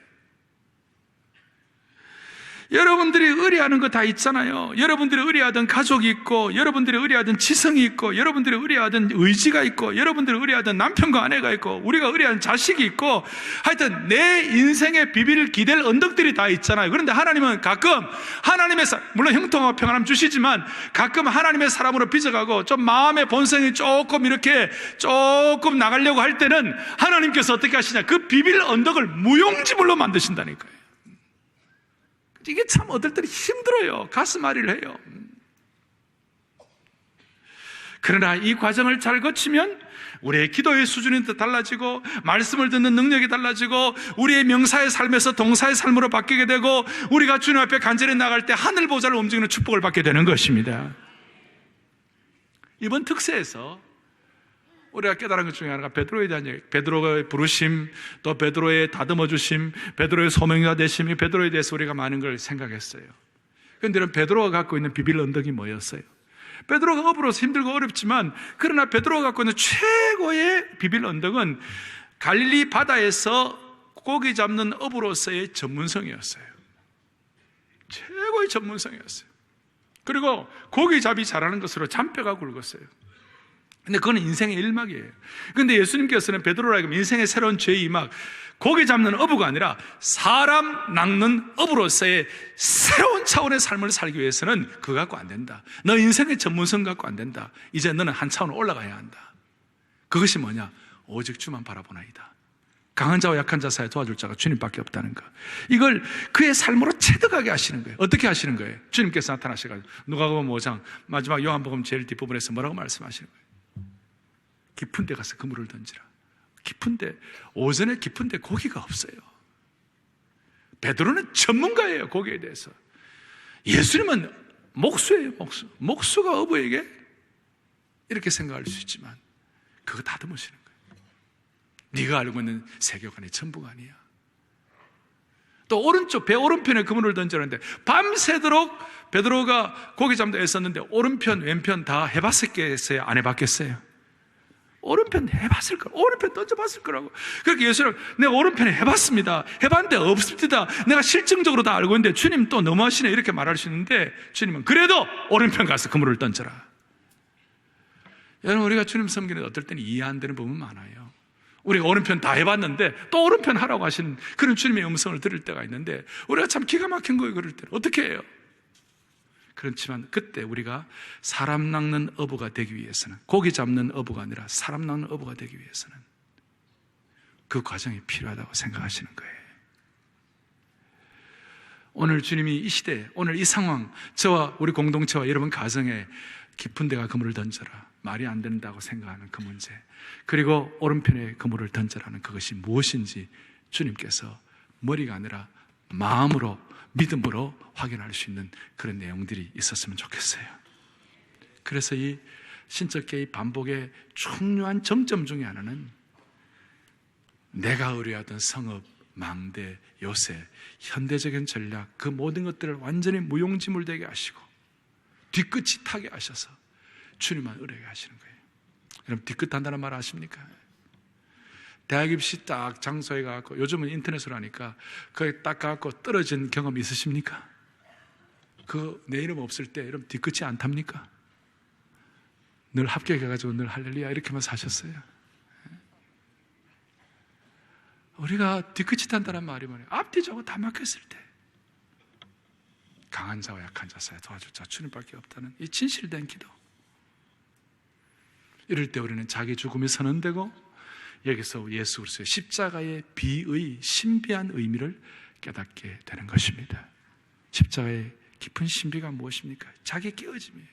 여러분들이 의뢰하는 거 다 있잖아요. 여러분들이 의뢰하던 가족이 있고, 여러분들이 의뢰하던 지성이 있고, 여러분들이 의뢰하던 의지가 있고, 여러분들이 의뢰하던 남편과 아내가 있고, 우리가 의뢰하는 자식이 있고, 하여튼 내 인생의 비빌 기댈 언덕들이 다 있잖아요. 그런데 하나님은 가끔 물론 형통하고 평안함 주시지만 가끔 하나님의 사람으로 빚어가고 좀 마음의 본성이 조금 나가려고 할 때는 하나님께서 어떻게 하시냐, 그 비빌 언덕을 무용지물로 만드신다니까요. 이게 참 어떨 때는 힘들어요. 가슴앓이를 해요. 그러나 이 과정을 잘 거치면 우리의 기도의 수준이 더 달라지고, 말씀을 듣는 능력이 달라지고, 우리의 명사의 삶에서 동사의 삶으로 바뀌게 되고, 우리가 주님 앞에 간절히 나갈 때 하늘 보좌를 움직이는 축복을 받게 되는 것입니다. 이번 특세에서 우리가 깨달은 것 중에 하나가 베드로에 대한 얘기, 베드로의 부르심, 또 베드로의 다듬어 주심, 베드로의 소명자 되심이, 베드로에 대해서 우리가 많은 걸 생각했어요. 그런데 베드로가 갖고 있는 비빌 언덕이 뭐였어요? 베드로가 업으로서 힘들고 어렵지만, 그러나 베드로가 갖고 있는 최고의 비빌 언덕은 갈릴리 바다에서 고기 잡는 업으로서의 전문성이었어요. 최고의 전문성이었어요. 그리고 고기 잡이 잘하는 것으로 잔뼈가 굵었어요. 근데 그건 인생의 일막이에요. 근데 예수님께서는 베드로라 하여금 인생의 새로운 죄의 이막, 고기 잡는 어부가 아니라 사람 낚는 어부로서의 새로운 차원의 삶을 살기 위해서는 그거 갖고 안 된다. 너 인생의 전문성 갖고 안 된다. 이제 너는 한 차원 올라가야 한다. 그것이 뭐냐? 오직 주만 바라보나이다. 강한 자와 약한 자 사이에 도와줄 자가 주님밖에 없다는 것. 이걸 그의 삶으로 체득하게 하시는 거예요. 어떻게 하시는 거예요? 주님께서 나타나셔가지고 누가복음 5장 마지막 요한복음 제일 뒷부분에서 뭐라고 말씀하시는 거예요? 깊은 데 가서 그물을 던지라. 깊은데, 오전에 깊은데 고기가 없어요. 베드로는 전문가예요, 고기에 대해서. 예수님은 목수예요, 목수. 목수가 어부에게 이렇게 생각할 수 있지만 그거 다듬으시는 거예요. 네가 알고 있는 세계관이 전부가 아니야. 또 오른쪽 배 오른편에 그물을 던졌는데 밤새도록 베드로가 고기 잡는 데 애썼는데 오른편 왼편 다 해봤겠어요? 안 해봤겠어요? 오른편 해봤을 거라고. 오른편 던져봤을 거라고. 그렇게 예수님, 내가 오른편에 해봤습니다. 해봤는데 없습니다. 내가 실증적으로 다 알고 있는데 주님 또 너무하시네. 이렇게 말할 수 있는데 주님은 그래도 오른편 가서 그물을 던져라. 여러분, 우리가 주님 섬기는 어떨 때는 이해 안 되는 부분 많아요. 우리가 오른편 다 해봤는데 또 오른편 하라고 하시는 그런 주님의 음성을 들을 때가 있는데 우리가 참 기가 막힌 거예요. 그럴 때는 어떻게 해요? 그렇지만 그때 우리가 사람 낚는 어부가 되기 위해서는, 고기 잡는 어부가 아니라 사람 낚는 어부가 되기 위해서는 그 과정이 필요하다고 생각하시는 거예요. 오늘 주님이 이 시대, 오늘 이 상황, 저와 우리 공동체와 여러분 가정에 깊은 데가 그물을 던져라, 말이 안 된다고 생각하는 그 문제, 그리고 오른편에 그물을 던져라는 그것이 무엇인지 주님께서 머리가 아니라 마음으로, 믿음으로 확인할 수 있는 그런 내용들이 있었으면 좋겠어요. 그래서 이 신적 개입 반복의 중요한 정점 중에 하나는 내가 의뢰하던 성읍, 망대, 요새, 현대적인 전략, 그 모든 것들을 완전히 무용지물되게 하시고 뒤끝이 타게 하셔서 주님만 의뢰하게 하시는 거예요. 여러분, 뒤끝 한다는 말 아십니까? 대학 입시 딱 장소에 가고, 요즘은 인터넷으로 하니까 거기 딱 가고 떨어진 경험 있으십니까? 그 내 이름 없을 때 여러분 뒤끝이 안 탑니까? 늘 합격해가지고 늘 할렐루야 이렇게만 사셨어요. 우리가 뒤끝이 탄다는 말이 뭐예요? 앞뒤 저거 다 막혔을 때 강한 자와 약한 자 사이에 도와줄 자 주님밖에 없다는 이 진실된 기도. 이럴 때 우리는 자기 죽음이 선언되고 여기서 예수 그리스도의 십자가의 비의 신비한 의미를 깨닫게 되는 것입니다. 십자가의 깊은 신비가 무엇입니까? 자기 깨어짐이에요.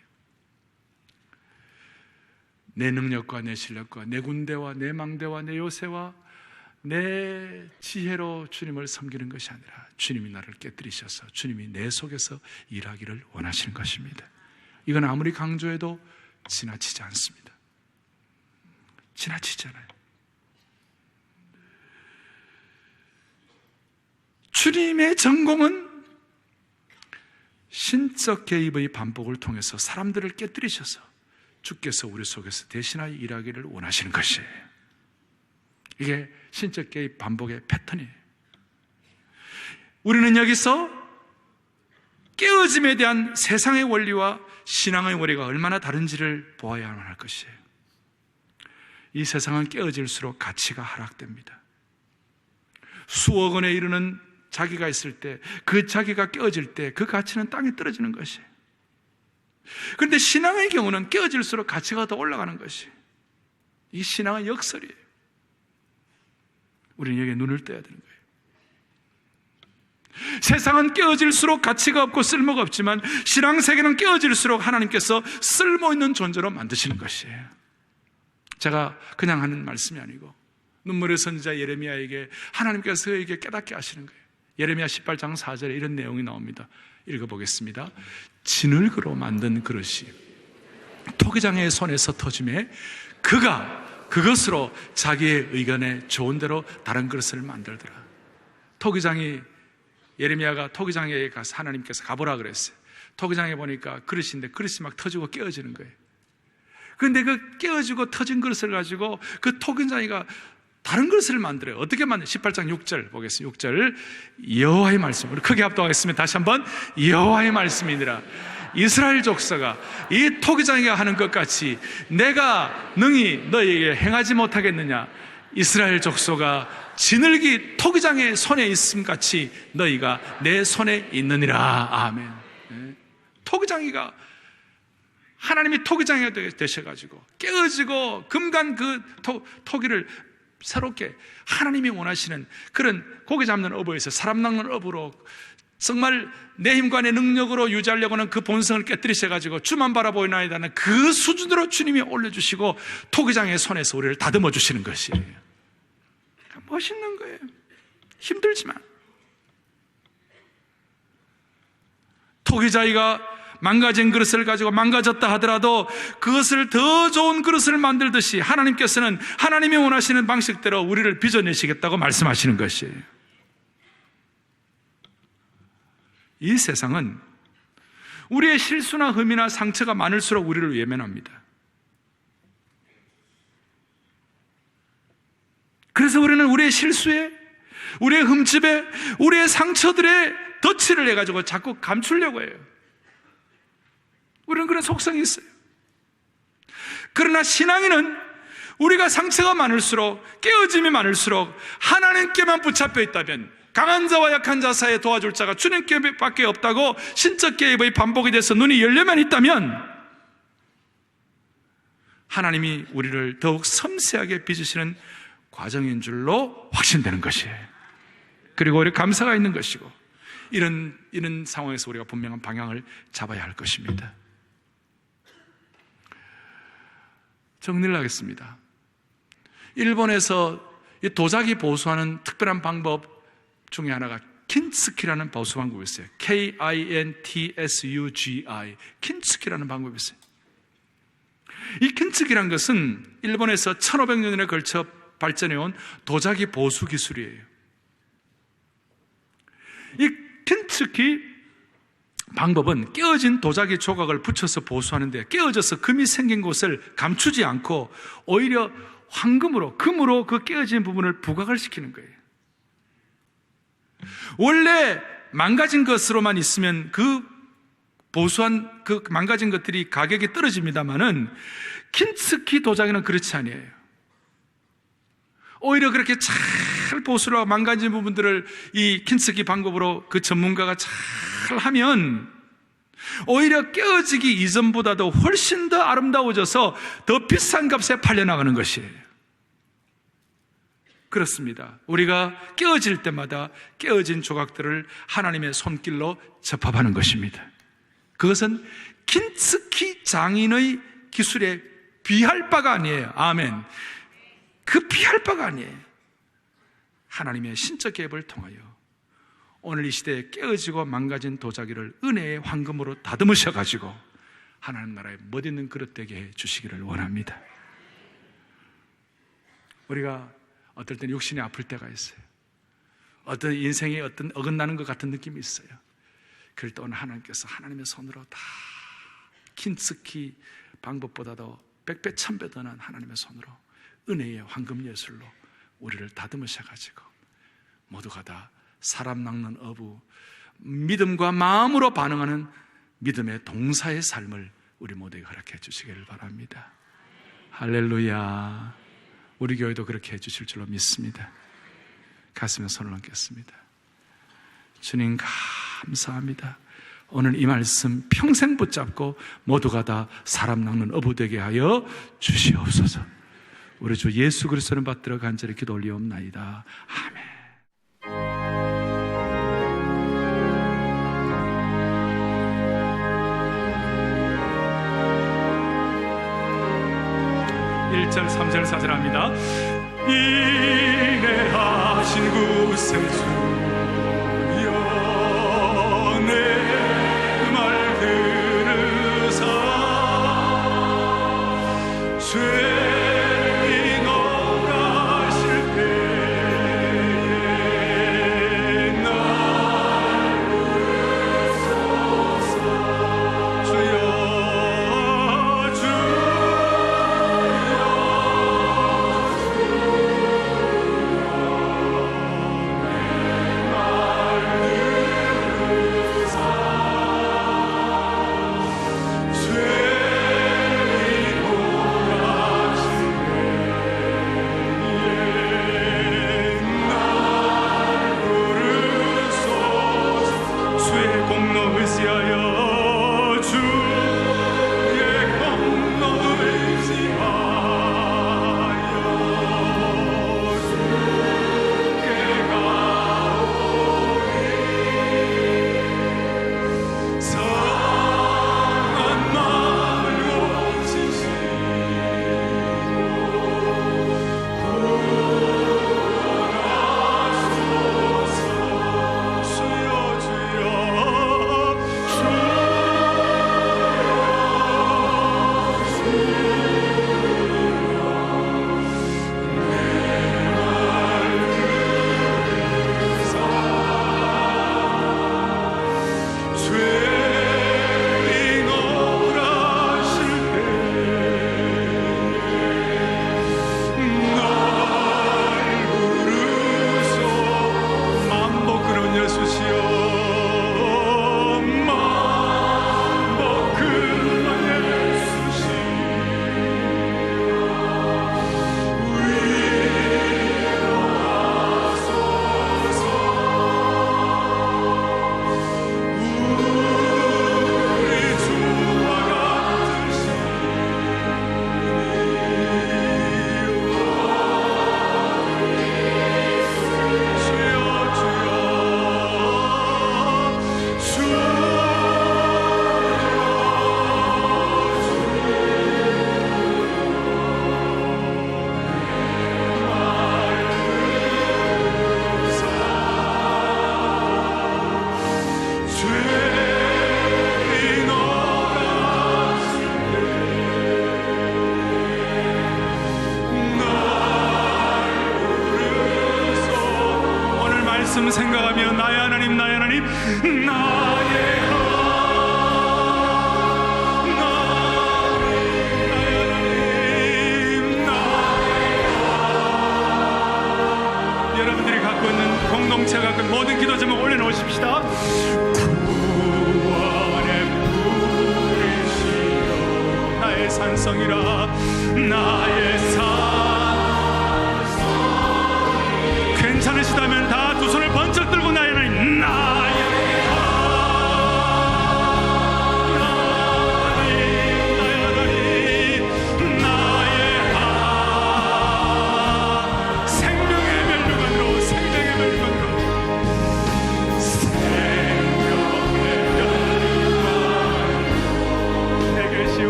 내 능력과 내 실력과 내 군대와 내 망대와 내 요새와 내 지혜로 주님을 섬기는 것이 아니라 주님이 나를 깨뜨리셔서 주님이 내 속에서 일하기를 원하시는 것입니다. 이건 아무리 강조해도 지나치지 않습니다. 지나치지 않아요. 주님의 전공은 신적 개입의 반복을 통해서 사람들을 깨뜨리셔서 주께서 우리 속에서 대신하여 일하기를 원하시는 것이에요. 이게 신적 개입 반복의 패턴이에요. 우리는 여기서 깨어짐에 대한 세상의 원리와 신앙의 원리가 얼마나 다른지를 보아야만 할 것이에요. 이 세상은 깨어질수록 가치가 하락됩니다. 수억 원에 이르는 자기가 있을 때, 그 자기가 깨어질 때 그 가치는 땅에 떨어지는 것이에요. 그런데 신앙의 경우는 깨어질수록 가치가 더 올라가는 것이에요. 이 신앙의 역설이에요. 우리는 여기에 눈을 떠야 되는 거예요. 세상은 깨어질수록 가치가 없고 쓸모가 없지만 신앙세계는 깨어질수록 하나님께서 쓸모있는 존재로 만드시는 것이에요. 제가 그냥 하는 말씀이 아니고 눈물의 선지자 예레미야에게 하나님께서 그에게 깨닫게 하시는 거예요. 예레미야 18장 4절에 이런 내용이 나옵니다. 읽어보겠습니다. 진흙으로 만든 그릇이 토기장의 손에서 터짐에 그가 그것으로 자기의 의견에 좋은 대로 다른 그릇을 만들더라. 토기장이, 예레미야가 토기장에 가서 하나님께서 가보라 그랬어요. 토기장에 보니까 그릇인데 그릇이 막 터지고 깨어지는 거예요. 그런데 그 깨어지고 터진 그릇을 가지고 그 토기장이가 다른 그릇을 만들어요. 어떻게 만들어요? 18장 6절 보겠습니다. 6절 여호와의 말씀, 우리 크게 합독하겠습니다. 다시 한번 여호와의 말씀이니라. 이스라엘 족속아, 이 토기장이가 하는 것 같이 내가 능히 너희에게 행하지 못하겠느냐? 이스라엘 족속아, 진흙이 토기장의 손에 있음 같이 너희가 내 손에 있느니라. 아멘. 토기장이가, 하나님이 토기장이가 되셔가지고 깨어지고 금간 그 토기를 새롭게 하나님이 원하시는 그런 고기 잡는 어부에서 사람 낚는 어부로 정말 내 힘과 내 능력으로 유지하려고 하는 그 본성을 깨뜨리셔가지고 주만 바라보이나이다는 그 수준으로 주님이 올려주시고 토기장의 손에서 우리를 다듬어 주시는 것이에요. 멋있는 거예요. 힘들지만 토기자이가 망가진 그릇을 가지고 망가졌다 하더라도 그것을 더 좋은 그릇을 만들듯이 하나님께서는 하나님이 원하시는 방식대로 우리를 빚어내시겠다고 말씀하시는 것이에요. 이 세상은 우리의 실수나 흠이나 상처가 많을수록 우리를 외면합니다. 그래서 우리는 우리의 실수에, 우리의 흠집에, 우리의 상처들에 덧칠을 해가지고 자꾸 감추려고 해요. 우리는 그런 속성이 있어요. 그러나 신앙인은 우리가 상처가 많을수록, 깨어짐이 많을수록 하나님께만 붙잡혀 있다면, 강한 자와 약한 자 사이에 도와줄 자가 주님께밖에 없다고 신적 개입의 반복이 돼서 눈이 열려만 있다면 하나님이 우리를 더욱 섬세하게 빚으시는 과정인 줄로 확신되는 것이에요. 그리고 우리 감사가 있는 것이고, 이런 상황에서 우리가 분명한 방향을 잡아야 할 것입니다. 정리를 하겠습니다. 일본에서 이 도자기 보수하는 특별한 방법 중에 하나가 킨츠키라는 보수 방법이 있어요. K-I-N-T-S-U-G-I, 킨츠키라는 방법이 있어요. 이 킨츠키란 것은 일본에서 1500년에 걸쳐 발전해온 도자기 보수 기술이에요. 이 킨츠키 방법은 깨어진 도자기 조각을 붙여서 보수하는데, 깨어져서 금이 생긴 곳을 감추지 않고 오히려 황금으로, 금으로 그 깨어진 부분을 부각을 시키는 거예요. 원래 망가진 것으로만 있으면 그 보수한 그 망가진 것들이 가격이 떨어집니다만은 킨츠키 도자기는 그렇지 아니에요. 오히려 그렇게 잘 보수를 하고 망가진 부분들을 이 킨츠키 방법으로 그 전문가가 잘 하면 오히려 깨어지기 이전보다도 훨씬 더 아름다워져서 더 비싼 값에 팔려나가는 것이에요. 그렇습니다. 우리가 깨어질 때마다 깨어진 조각들을 하나님의 손길로 접합하는 것입니다. 그것은 킨츠키 장인의 기술에 비할 바가 아니에요. 아멘. 그 비할 바가 아니에요. 하나님의 신적 개입을 통하여 오늘 이 시대에 깨어지고 망가진 도자기를 은혜의 황금으로 다듬으셔가지고 하나님 나라에 멋있는 그릇 되게 해 주시기를 원합니다. 우리가 어떨 때는 육신이 아플 때가 있어요. 어떤 인생에 어떤 어긋나는 것 같은 느낌이 있어요. 그럴 때 오늘 하나님께서 하나님의 손으로 다 킨츠키 방법보다도 100배, 1000배 더 나은 하나님의 손으로 은혜의 황금 예술로 우리를 다듬으셔가지고 모두가 다 사람 낚는 어부, 믿음과 마음으로 반응하는 믿음의 동사의 삶을 우리 모두에게 허락해 주시기를 바랍니다. 할렐루야. 우리 교회도 그렇게 해주실 줄로 믿습니다. 가슴에 손을 얹겠습니다. 주님 감사합니다. 오늘 이 말씀 평생 붙잡고 모두가 다 사람 낚는 어부 되게 하여 주시옵소서. 우리 주 예수 그리스도를 받들어 간절히 기도 올리옵나이다. 아멘. 2절 3절 4절 합니다. 인내하신 구세주여 내 말 들으사 죄인 오가실 때에 날 부르소서. 주여 말씀 생각하며 나의 하나님 나의 하나님 나의 여러분들이 갖고 있는 공동체가 갖고 있는 모든 기도 제목 올려놓으십시다. 구원의 뿌리시여 나의 산성이라 나의 산성이 괜찮으시다면 다 두 손을 번쩍 들고 나의 하나님 나의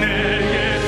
내게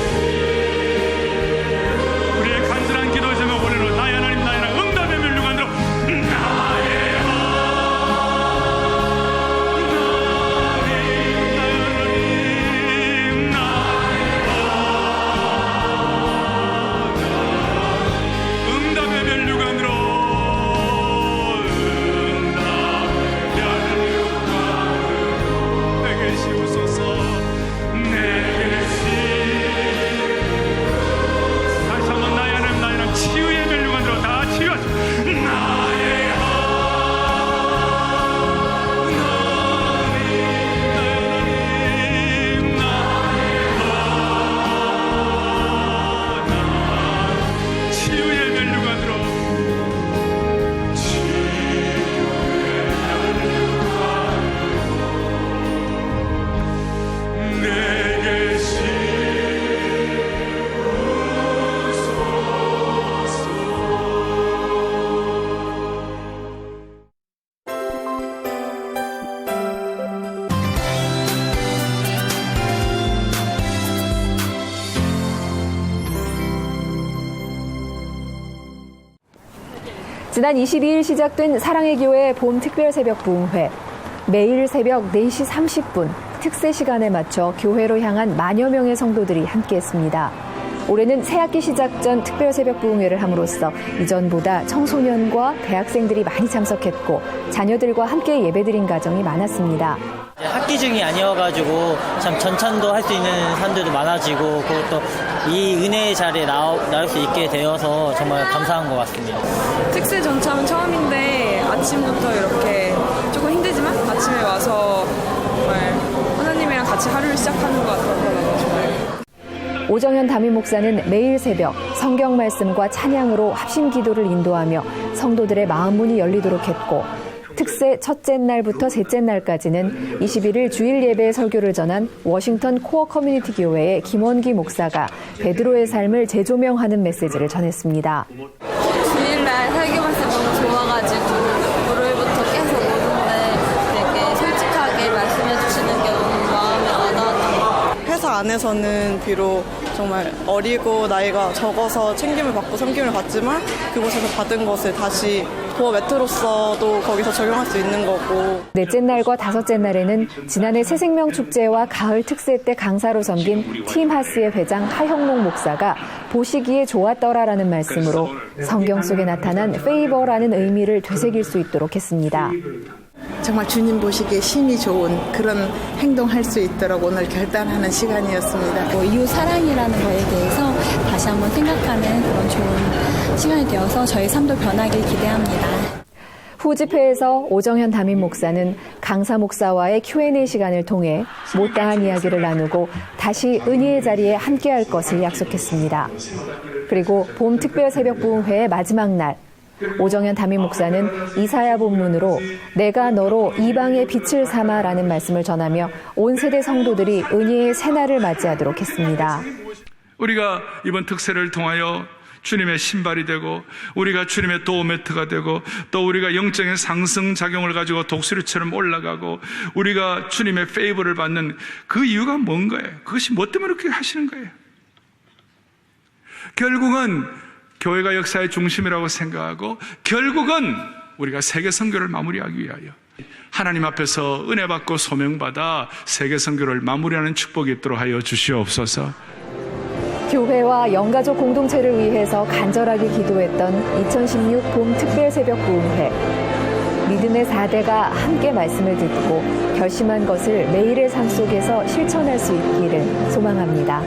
지난 22일 시작된 사랑의 교회 봄 특별 새벽 부흥회. 매일 새벽 4시 30분 특세 시간에 맞춰 교회로 향한 만여 명의 성도들이 함께했습니다. 올해는 새학기 시작 전 특별 새벽 부흥회를 함으로써 이전보다 청소년과 대학생들이 많이 참석했고 자녀들과 함께 예배드린 가정이 많았습니다. 학기 중이 아니어가지고 참 전찬도 할 수 있는 사람들도 많아지고 그것도 이 은혜의 자리에 나올 수 있게 되어서 정말 감사한 것 같습니다. 특세 전참은 처음인데 아침부터 이렇게 조금 힘들지만 아침에 와서 정말 하나님이랑 같이 하루를 시작하는 것 같아서 너무 좋아요. 오정현 담임 목사는 매일 새벽 성경 말씀과 찬양으로 합심 기도를 인도하며 성도들의 마음 문이 열리도록 했고 특세 첫째 날부터 셋째 날까지는 21일 주일 예배 설교를 전한 워싱턴 코어 커뮤니티 교회의 김원기 목사가 베드로의 삶을 재조명하는 메시지를 전했습니다. 주일날 설교 말씀 너무 좋아가지고 월요일부터 계속 오는데 되게 솔직하게 말씀해 주시는 게 너무 마음에 와닿았던 것 같아요. 회사 안에서는 비록 정말 어리고 나이가 적어서 챙김을 받고 섬김을 받지만 그곳에서 받은 것을 다시 도어 매트로서도 거기서 적용할 수 있는 거고. 넷째 날과 다섯째 날에는 지난해 새생명축제와 가을 특세 때 강사로 섬긴 팀 하스의 회장 하형록 목사가 보시기에 좋았더라라는 말씀으로 성경 속에 나타난 페이버라는 의미를 되새길 수 있도록 했습니다. 정말 주님 보시기에 심히 좋은 그런 행동할 수 있도록 오늘 결단하는 시간이었습니다. 이웃 사랑이라는 거에 대해서 다시 한번 생각하는 그런 좋은 시간이 되어서 저희 삶도 변하길 기대합니다. 후 집회에서 오정현 담임 목사는 강사 목사와의 Q&A 시간을 통해 못다한 이야기를 나누고 다시 은혜의 자리에 함께할 것을 약속했습니다. 그리고 봄 특별 새벽 부흥회의 마지막 날 오정현 담임 목사는 이사야 본문으로 내가 너로 이방의 빛을 삼아라는 말씀을 전하며 온 세대 성도들이 은혜의 새날을 맞이하도록 했습니다. 우리가 이번 특세를 통하여 주님의 신발이 되고 우리가 주님의 도어매트가 되고 또 우리가 영적인 상승작용을 가지고 독수리처럼 올라가고 우리가 주님의 페이버를 받는 그 이유가 뭔가요? 그것이 뭐 때문에 그렇게 하시는 거예요? 결국은 교회가 역사의 중심이라고 생각하고 결국은 우리가 세계 선교를 마무리하기 위하여 하나님 앞에서 은혜 받고 소명받아 세계 선교를 마무리하는 축복이 있도록 하여 주시옵소서. 교회와 영가족 공동체를 위해서 간절하게 기도했던 2016 봄 특별 새벽 부흥회. 믿음의 4대가 함께 말씀을 듣고 결심한 것을 매일의 삶 속에서 실천할 수 있기를 소망합니다.